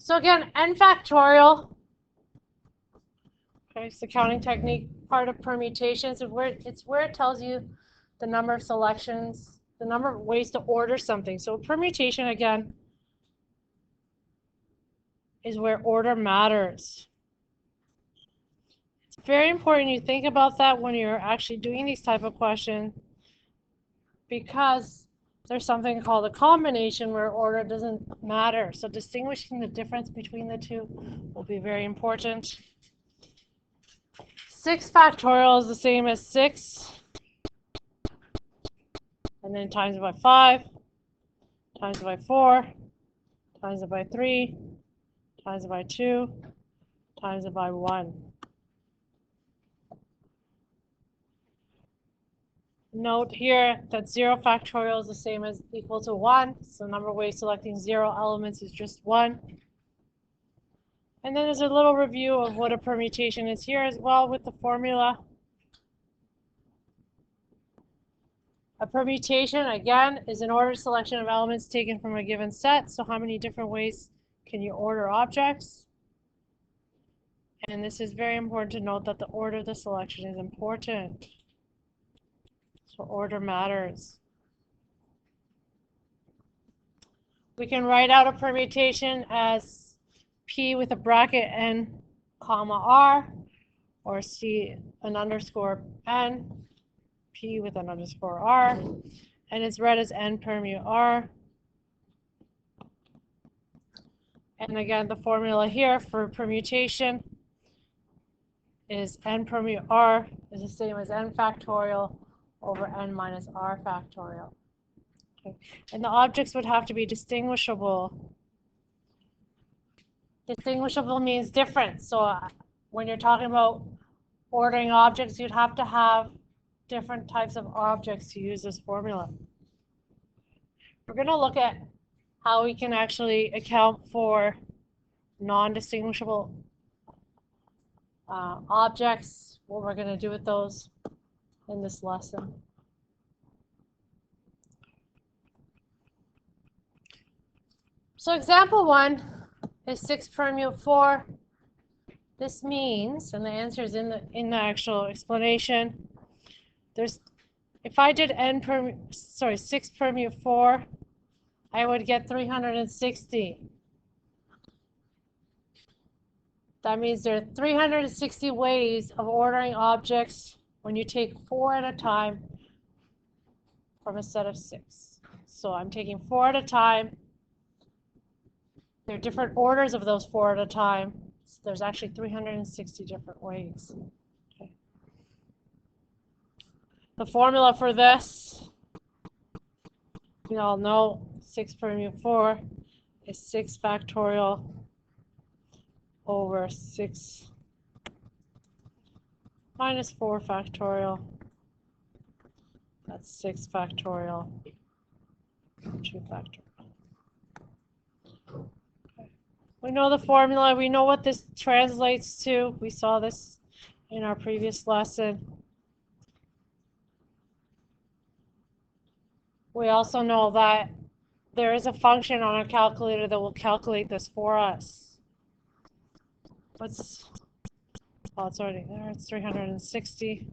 So again, n factorial. Okay, it's the counting technique part of permutations. It's where it tells you the number of selections, the number of ways to order something. So permutation, again, is where order matters. It's very important you think about that when you're actually doing these type of questions, because there's something called a combination where order doesn't matter. So distinguishing the difference between the two will be very important. 6 factorial is the same as 6, and then times it by 5, times it by 4, times it by 3, times it by 2, times it by 1. Note here that 0 factorial is the same as equal to 1. So the number of ways selecting 0 elements is just 1. And then there's a little review of what a permutation is here as well with the formula. A permutation, again, is an ordered selection of elements taken from a given set. So how many different ways can you order objects? And this is very important to note that the order of the selection is important. So order matters. We can write out a permutation as P with a bracket N, comma R, or C an underscore N, P with an underscore R, and it's read as N permu R. And again, the formula here for permutation is N permu R is the same as N factorial over N minus R factorial. Okay. And the objects would have to be distinguishable. Distinguishable means different. So when you're talking about ordering objects, you'd have to have different types of objects to use this formula. We're going to look at how we can actually account for non-distinguishable objects, what we're going to do with those in this lesson. So example 1 is 6 permu 4. This means, and the answer is in the actual explanation, if I did 6 permu 4, I would get 360. That means there are 360 ways of ordering objects when you take 4 at a time from a set of 6. So I'm taking 4 at a time. There are different orders of those 4 at a time. So there's actually 360 different ways. Okay. The formula for this, we all know 6 permu 4 is 6 factorial over 6 minus 4 factorial. That's 6 factorial, 2 factorial. We know the formula. We know what this translates to. We saw this in our previous lesson. We also know that there is a function on our calculator that will calculate this for us. Oh, it's already there. It's 360.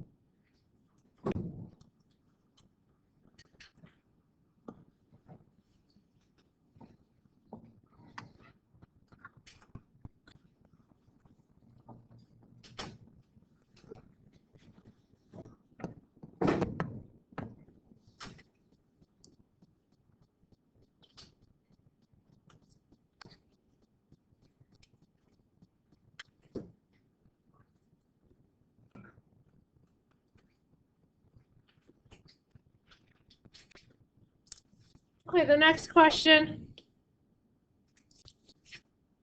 Okay, the next question.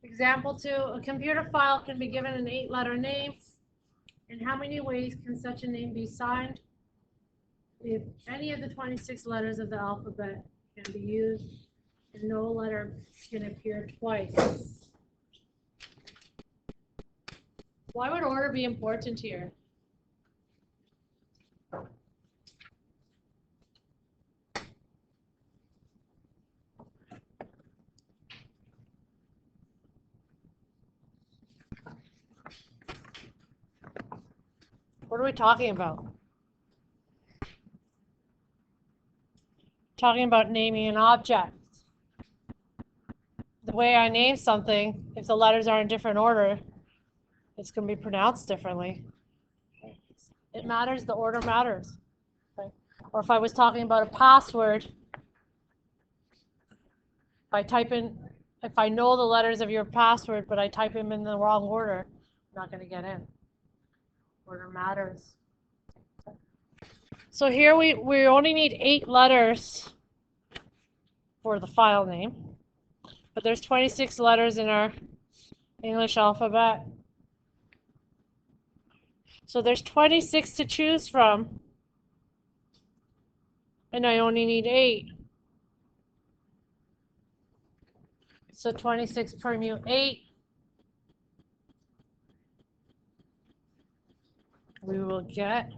Example 2, a computer file can be given an 8-letter name. In how many ways can such a name be signed? If any of the 26 letters of the alphabet can be used, and no letter can appear twice. Why would order be important here? What are we talking about? Talking about naming an object. The way I name something, if the letters are in different order, it's going to be pronounced differently. It matters, the order matters. Okay? Or if I was talking about a password, if I know the letters of your password, but I type them in the wrong order, I'm not going to get in. Order matters. So here we only need 8 letters for the file name, but there's 26 letters in our English alphabet. So there's 26 to choose from, and I only need 8. So 26 permute 8. We will get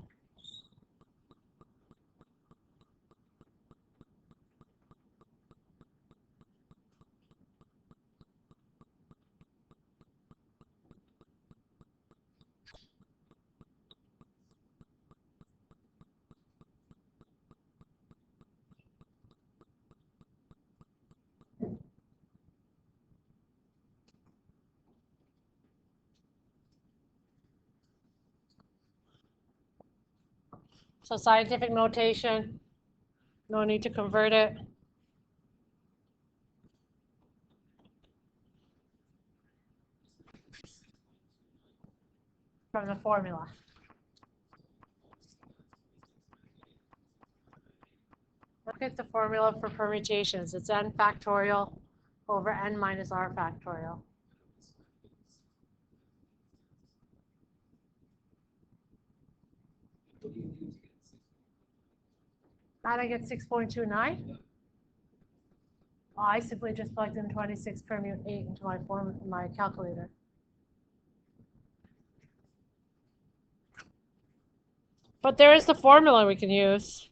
so scientific notation, no need to convert it. From the formula. Look at the formula for permutations. It's n factorial over n minus r factorial. How did I get 6.29? Oh, I simply just plugged in 26 permute 8 into my calculator. But there is the formula we can use.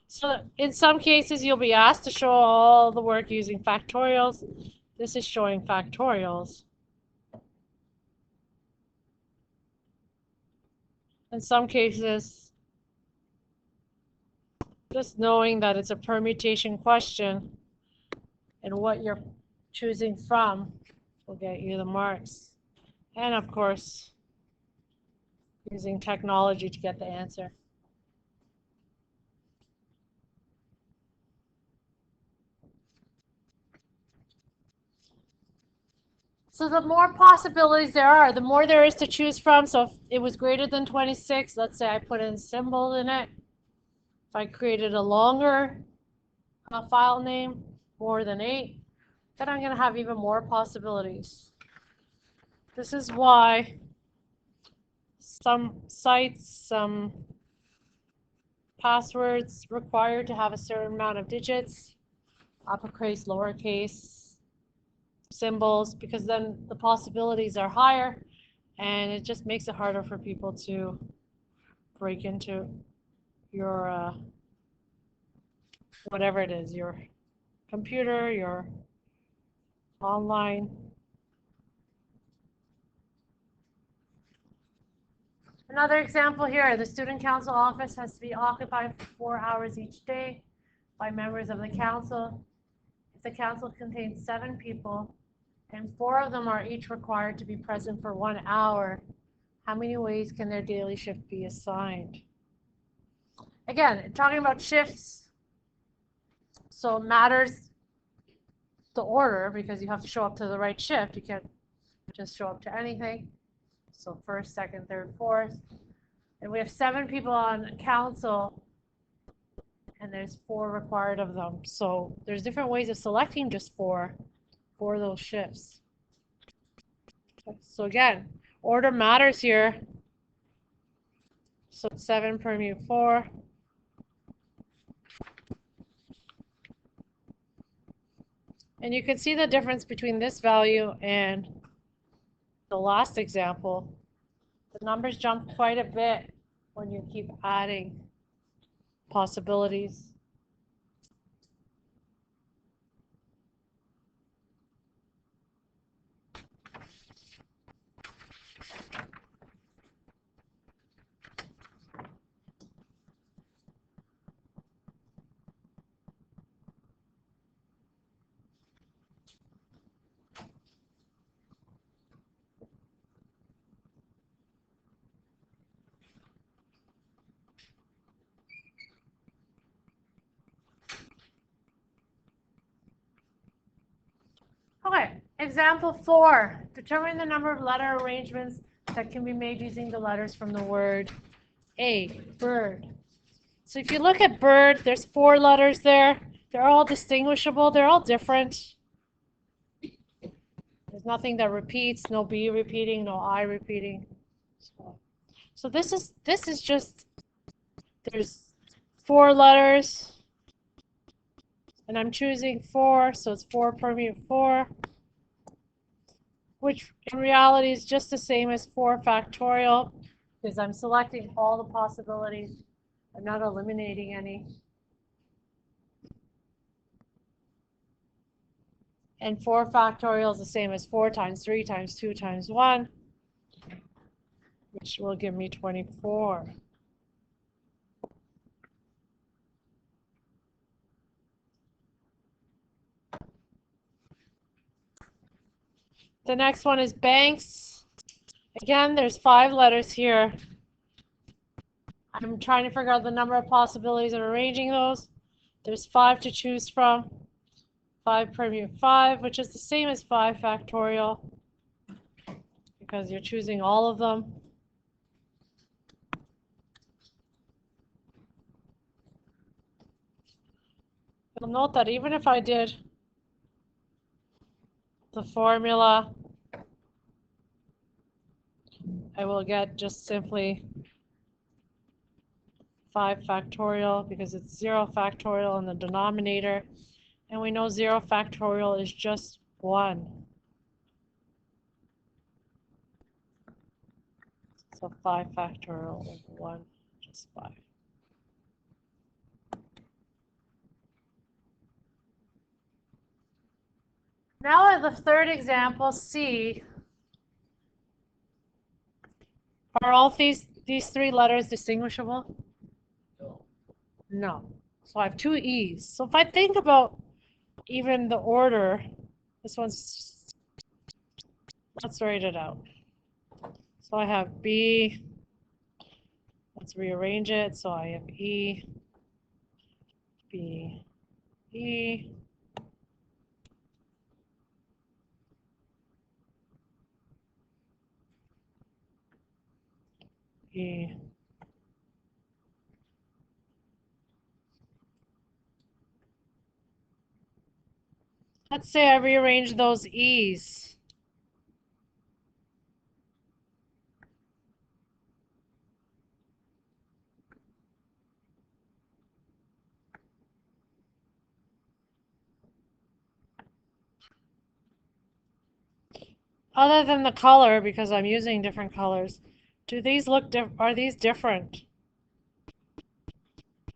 So in some cases, you'll be asked to show all the work using factorials. This is showing factorials. In some cases, just knowing that it's a permutation question and what you're choosing from will get you the marks. And of course, using technology to get the answer. So the more possibilities there are, the more there is to choose from. So if it was greater than 26, let's say I put in a symbol in it. If I created a longer file name, more than 8, then I'm going to have even more possibilities. This is why some sites, some passwords require to have a certain amount of digits, uppercase, lowercase, symbols, because then the possibilities are higher and it just makes it harder for people to break into your whatever it is, your computer, your online. Another example here, the student council office has to be occupied for 4 hours each day by members of the council. If the council contains 7 people and 4 of them are each required to be present for 1 hour, how many ways can their daily shift be assigned? Again, talking about shifts, so it matters the order because you have to show up to the right shift. You can't just show up to anything. So first, second, third, fourth. And we have 7 people on council and there's 4 required of them. So there's different ways of selecting just 4 for those shifts. So again, order matters here. So 7 permute 4. And you can see the difference between this value and the last example. The numbers jump quite a bit when you keep adding possibilities. Okay, example 4. Determine the number of letter arrangements that can be made using the letters from the word A, bird. So if you look at bird, there's 4 letters there. They're all distinguishable. They're all different. There's nothing that repeats, no B repeating, no I repeating. So this is just, there's 4 letters. And I'm choosing 4, so it's 4 permute 4, which in reality is just the same as 4 factorial, because I'm selecting all the possibilities. I'm not eliminating any. And 4 factorial is the same as 4 times 3 times 2 times 1, which will give me 24. The next one is banks. Again, there's 5 letters here. I'm trying to figure out the number of possibilities of arranging those. There's 5 to choose from. 5 permute 5, which is the same as 5 factorial, because you're choosing all of them. You'll note that even if I did the formula, I will get just simply 5 factorial because it's 0 factorial in the denominator. And we know 0 factorial is just 1. So 5 factorial over 1, just 5. Now at the third example, C, are all these 3 letters distinguishable? No. No. So I have 2 E's. So if I think about even the order, this one's, let's write it out. So I have B, let's rearrange it. So I have E, B, E, E. Let's say I rearrange those E's. Other than the color, because I'm using different colors, do these look are these different?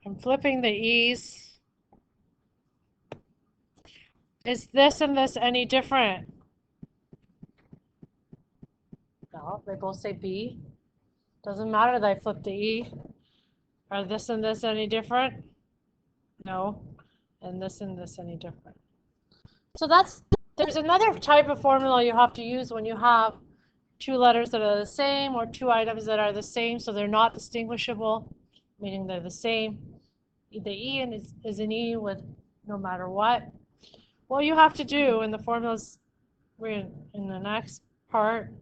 I'm flipping the E's. Is this and this any different? No, they both say B. Doesn't matter that I flip the E. Are this and this any different? No. And this any different? So there's another type of formula you have to use when you have 2 letters that are the same or 2 items that are the same, so they're not distinguishable, meaning they're the same. The E is an E with no matter what. What you have to do in the formulas we're in the next part,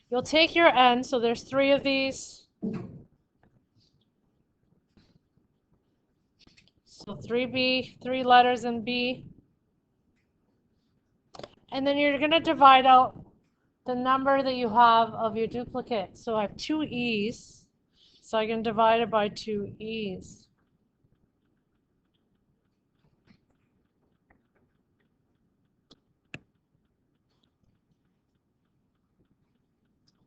you'll take your N, so there's 3 of these. So 3B, 3 letters in B. And then you're going to divide out the number that you have of your duplicate. So I have 2 E's, so I can divide it by 2 E's.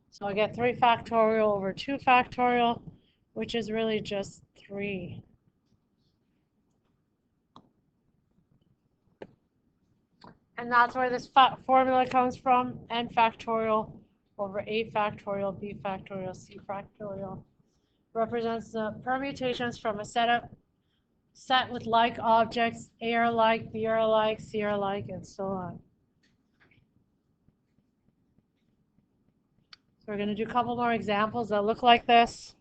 So I get 3 factorial over 2 factorial, which is really just 3. And that's where this formula comes from, n factorial over a factorial, b factorial, c factorial. Represents the permutations from a set with like objects, a are like, b are like, c are like, and so on. So we're going to do a couple more examples that look like this.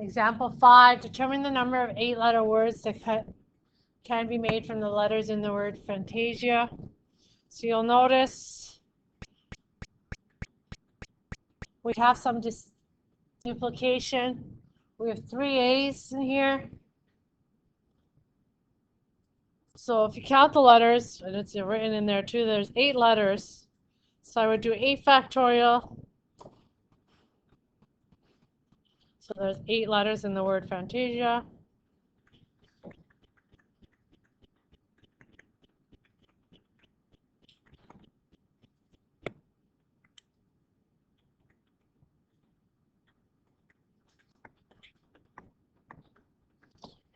Example 5, determine the number of 8-letter words that can be made from the letters in the word Fantasia. So you'll notice we have some duplication. We have 3 A's in here. So if you count the letters, and it's written in there too, there's 8 letters. So I would do 8 factorial. So there's 8 letters in the word Fantasia.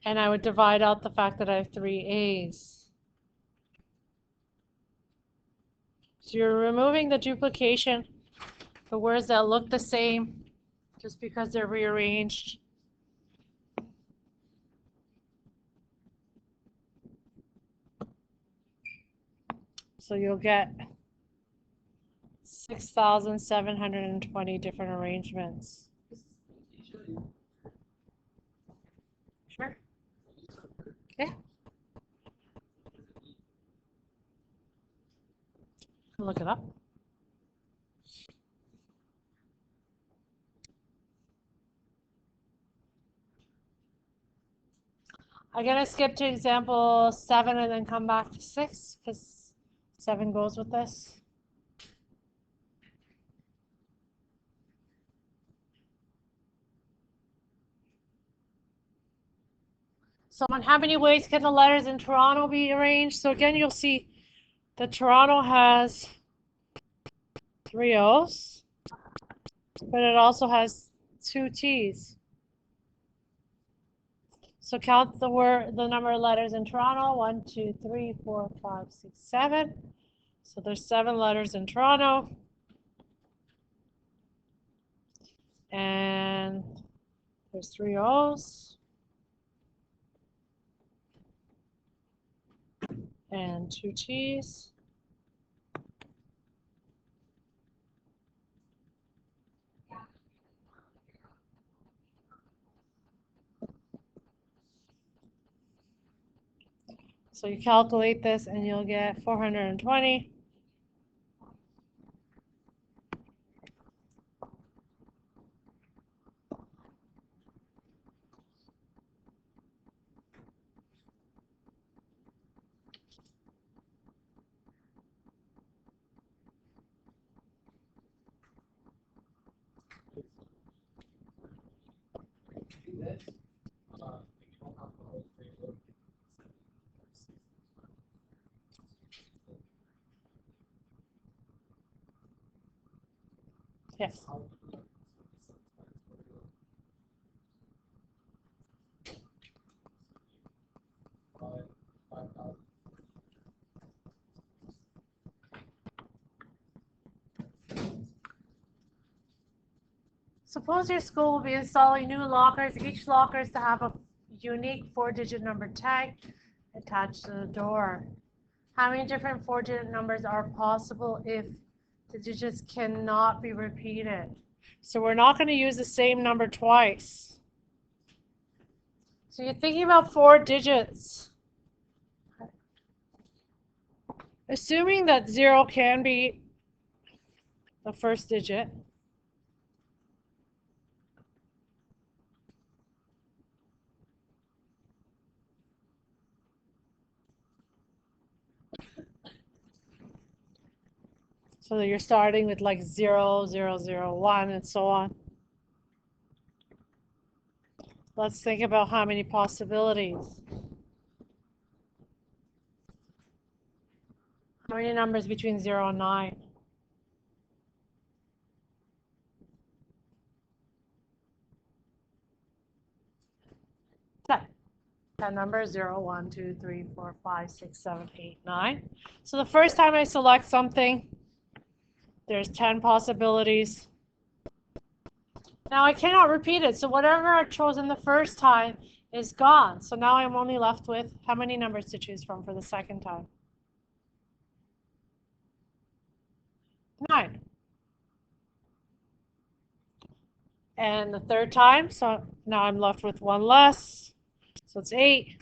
And I would divide out the fact that I have 3 A's. So you're removing the duplication, the words that look the same, just because they're rearranged. So you'll get 6,720 different arrangements. Sure. Yeah. Look it up. I'm going to skip to example 7 and then come back to 6 because 7 goes with this. So on how many ways can the letters in Toronto be arranged? So again, you'll see that Toronto has 3 O's, but it also has 2 T's. So count the number of letters in Toronto. 1, 2, 3, 4, 5, 6, 7. So there's 7 letters in Toronto. And there's 3 O's. And 2 T's. So you calculate this and you'll get 420. Yes. Suppose your school will be installing new lockers. Each locker is to have a unique 4-digit number tag attached to the door. How many different 4-digit numbers are possible if the digits cannot be repeated? So we're not going to use the same number twice. So you're thinking about 4 digits. Assuming that 0 can be the first digit. So that you're starting with like 0, 0, 0, 1, and so on. Let's think about how many possibilities. How many numbers between 0 and 9? 10. 10 numbers, 0, 1, 2, 3, 4, 5, 6, 7, 8, 9. So the first time I select something, there's 10 possibilities. Now I cannot repeat it, so whatever I chose in the first time is gone. So now I'm only left with how many numbers to choose from for the second time? 9. and the third time, so now I'm left with one less, so it's 8,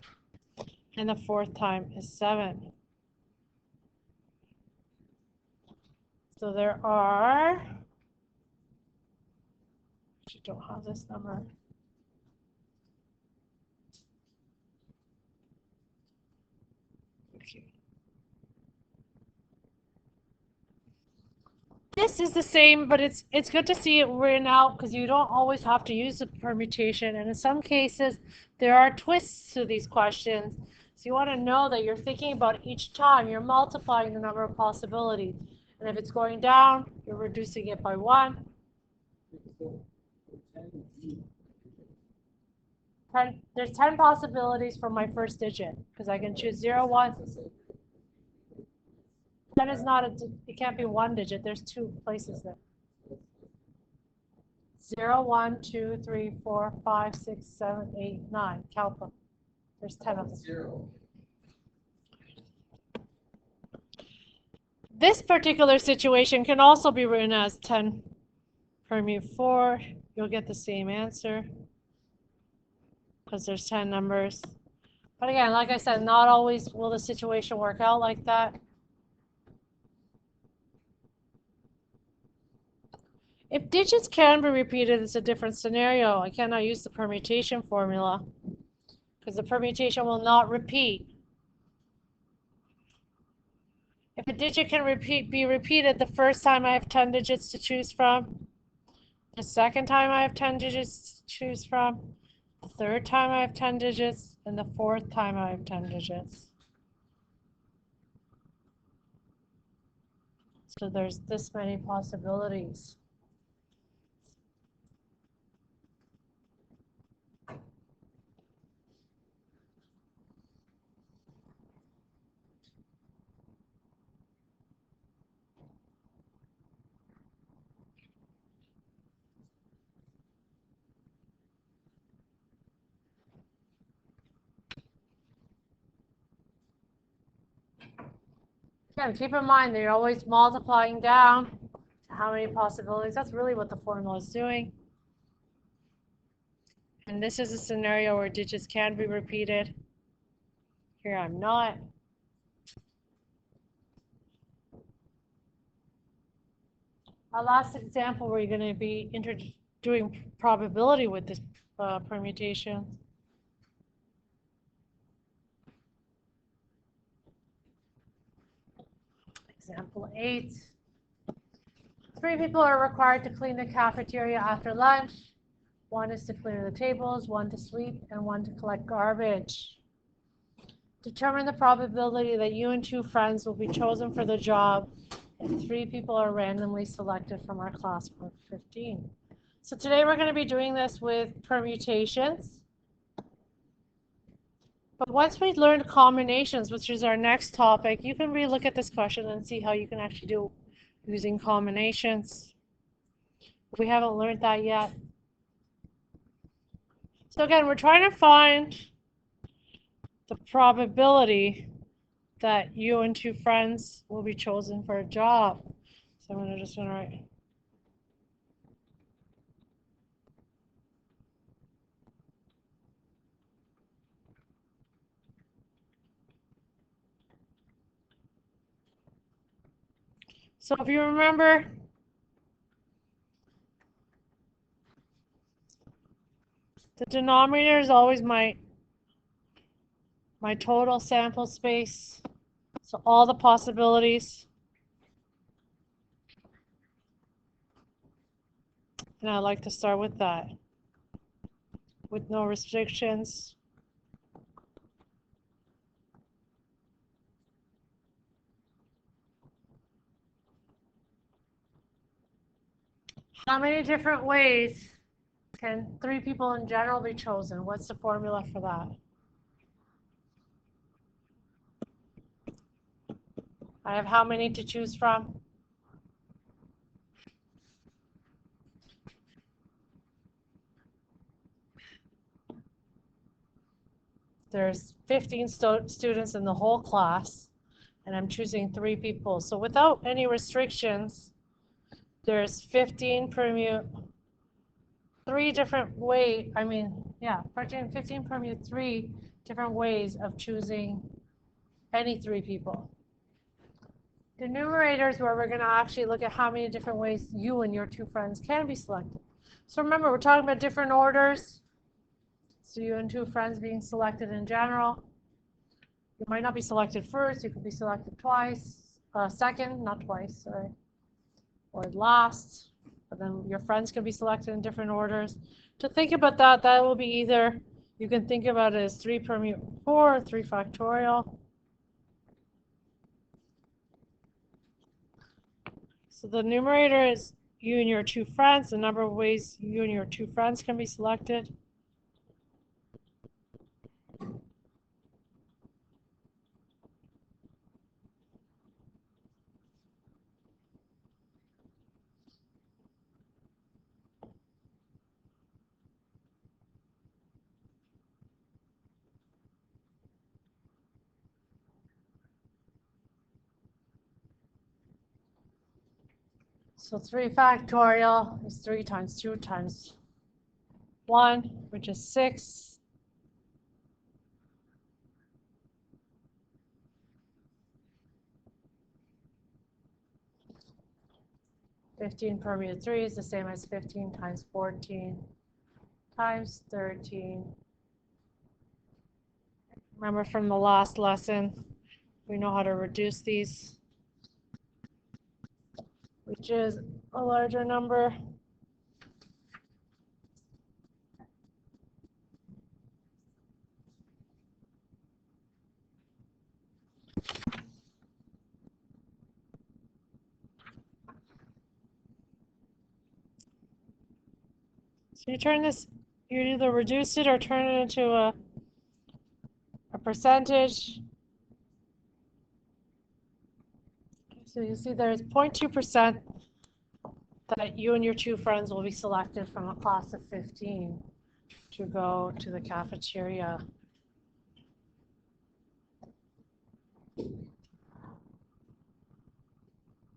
and the fourth time is 7. So there are, I don't have this number. Okay. This is the same, but it's good to see it written out because you don't always have to use the permutation, and in some cases there are twists to these questions. So you want to know that you're thinking about each time you're multiplying the number of possibilities, and if it's going down, you're reducing it by 1. There's 10 possibilities for my first digit because I can choose 0, 1. 10 is not it can't be one digit. There's 2 places there. 0, 1, 2, 3, 4, 5, 6, 7, 8, 9. Count them. There's 10 of them. 0. This particular situation can also be written as 10 permute 4. You'll get the same answer because there's 10 numbers. But again, like I said, not always will the situation work out like that. If digits can be repeated, it's a different scenario. I cannot use the permutation formula because the permutation will not repeat. If a digit can be repeated the first time I have 10 digits to choose from, the second time I have 10 digits to choose from, the third time I have 10 digits, and the fourth time I have 10 digits. So there's this many possibilities. Again, keep in mind that you're always multiplying down to how many possibilities. That's really what the formula is doing. And this is a scenario where digits can be repeated. Here I'm not. Our last example, we're going to be doing probability with this permutation. Example 8. 3 people are required to clean the cafeteria after lunch. 1 is to clear the tables, 1 to sweep, and 1 to collect garbage. Determine the probability that you and 2 friends will be chosen for the job if 3 people are randomly selected from our class of 15. So today we're going to be doing this with permutations. But once we've learned combinations, which is our next topic, you can relook at this question and see how you can actually do using combinations. We haven't learned that yet. So again, we're trying to find the probability that you and 2 friends will be chosen for a job. So I'm just going to write. So if you remember, the denominator is always my total sample space. So all the possibilities. And I like to start with that, with no restrictions. How many different ways can 3 people in general be chosen? What's the formula for that? I have how many to choose from? There's 15 students in the whole class, and I'm choosing 3 people. So without any restrictions, there's 15 permute 15 permute 3 different ways of choosing any 3 people. The numerator is where we're going to actually look at how many different ways you and your 2 friends can be selected. So remember, we're talking about different orders. So you and 2 friends being selected in general. You might not be selected first, you could be selected second, not twice, sorry, or last, but then your friends can be selected in different orders. To think about that, that will be either, you can think about it as 3 permute 4, or 3 factorial. So the numerator is you and your 2 friends, the number of ways you and your 2 friends can be selected. So 3 factorial is 3 times 2 times 1, which is 6. 15 permute 3 is the same as 15 times 14 times 13. Remember from the last lesson, we know how to reduce these, which is a larger number. So you turn this, you either reduce it or turn it into a percentage. So you see there's 0.2% that you and your 2 friends will be selected from a class of 15 to go to the cafeteria